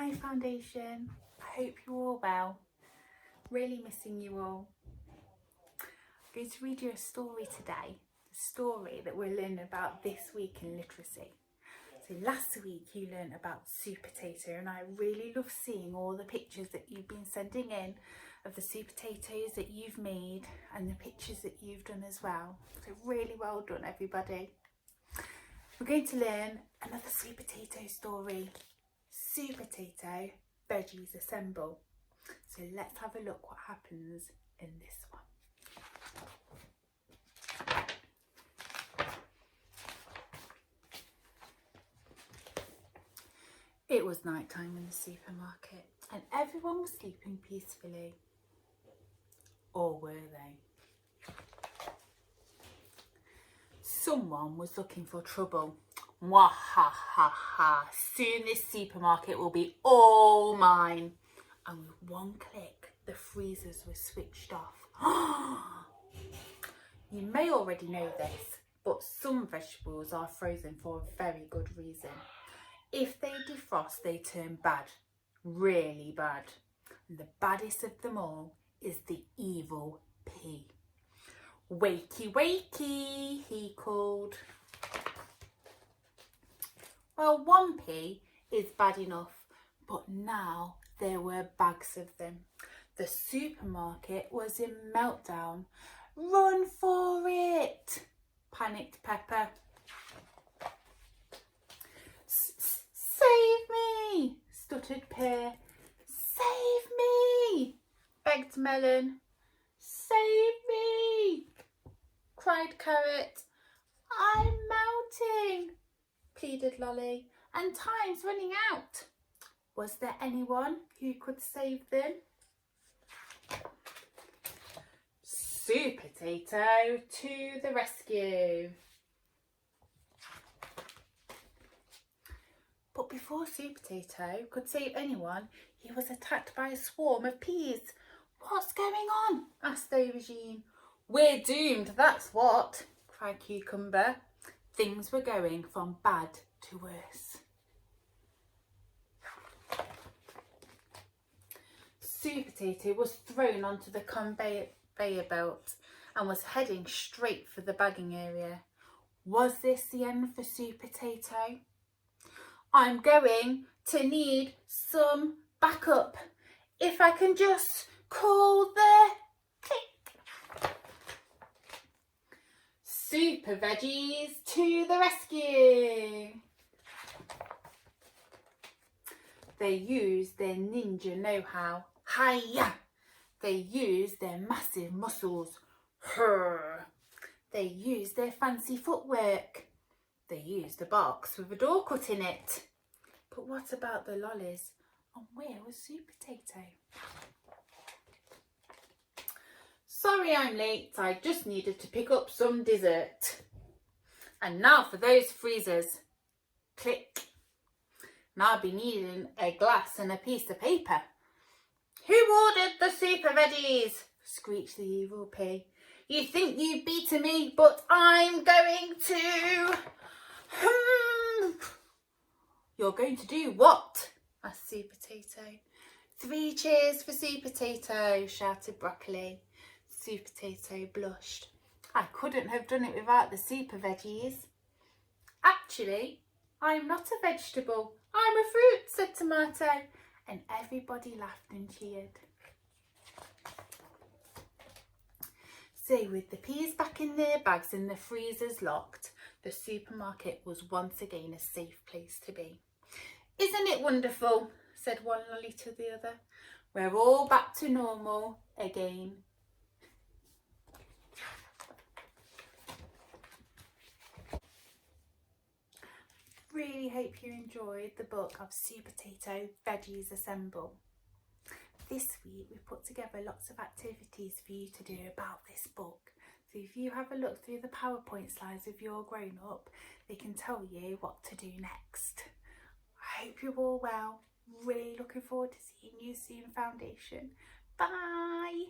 Hi Foundation, I hope you're all well. Really missing you all. I'm going to read you a story today, a story that we're learning about this week in literacy. So last week you learned about Supertato, and I really love seeing all the pictures that you've been sending in of the Supertatoes that you've made and the pictures that you've done as well. So really well done everybody. We're going to learn another Supertato story. Supertato Veggies assemble. So let's have a look what happens in this one. It was night time in the supermarket and everyone was sleeping peacefully. Or were they? Someone was looking for trouble. Mwah ha ha ha. Soon this supermarket will be all mine. And with one click, the freezers were switched off. You may already know this, but some vegetables are frozen for a very good reason. If they defrost, they turn bad, really bad. And the baddest of them all is the evil pea. Wakey, wakey, he called. Well, one pea is bad enough, but now there were bags of them. The supermarket was in meltdown. Run for it, panicked Pepper. Save me, stuttered Pear. Save me, begged Melon. Save me, cried Carrot. I'm melting, pleaded Lolly, and time's running out. Was there anyone who could save them? Supertato to the rescue. But before Supertato could save anyone, he was attacked by a swarm of peas. What's going on? asked Aubergine. We're doomed, that's what, cried Cucumber. Things were going from bad to worse. Supertato was thrown onto the conveyor belt and was heading straight for the bagging area. Was this the end for Supertato? I'm going to need some backup. If I can just call the click. Super Veggies to the rescue. They used their ninja know-how. Hiya! They used their massive muscles. Hurr! They used their fancy footwork. They used a box with a door cut in it. But what about the lollies? And where was Supertato? Sorry I'm late. I just needed to pick up some dessert. And now for those freezers. Click. And I'll be needing a glass and a piece of paper. Who ordered the Super Veggies? Screeched the evil pea. You think you've beaten me, but I'm going to... You're going to do what? asked Supertato. 3 cheers for Supertato, shouted Broccoli. Supertato blushed. I couldn't have done it without the Super Veggies. Actually, I'm not a vegetable. I'm a fruit, said Tomato. And everybody laughed and cheered. So with the peas back in their bags and the freezers locked, the supermarket was once again a safe place to be. Isn't it wonderful? Said one lolly to the other. We're all back to normal again. Really hope you enjoyed the book of Supertato Veggies Assemble. This week we've put together lots of activities for you to do about this book. So if you have a look through the PowerPoint slides with your grown up, they can tell you what to do next. I hope you're all well. Really looking forward to seeing you soon, Foundation. Bye!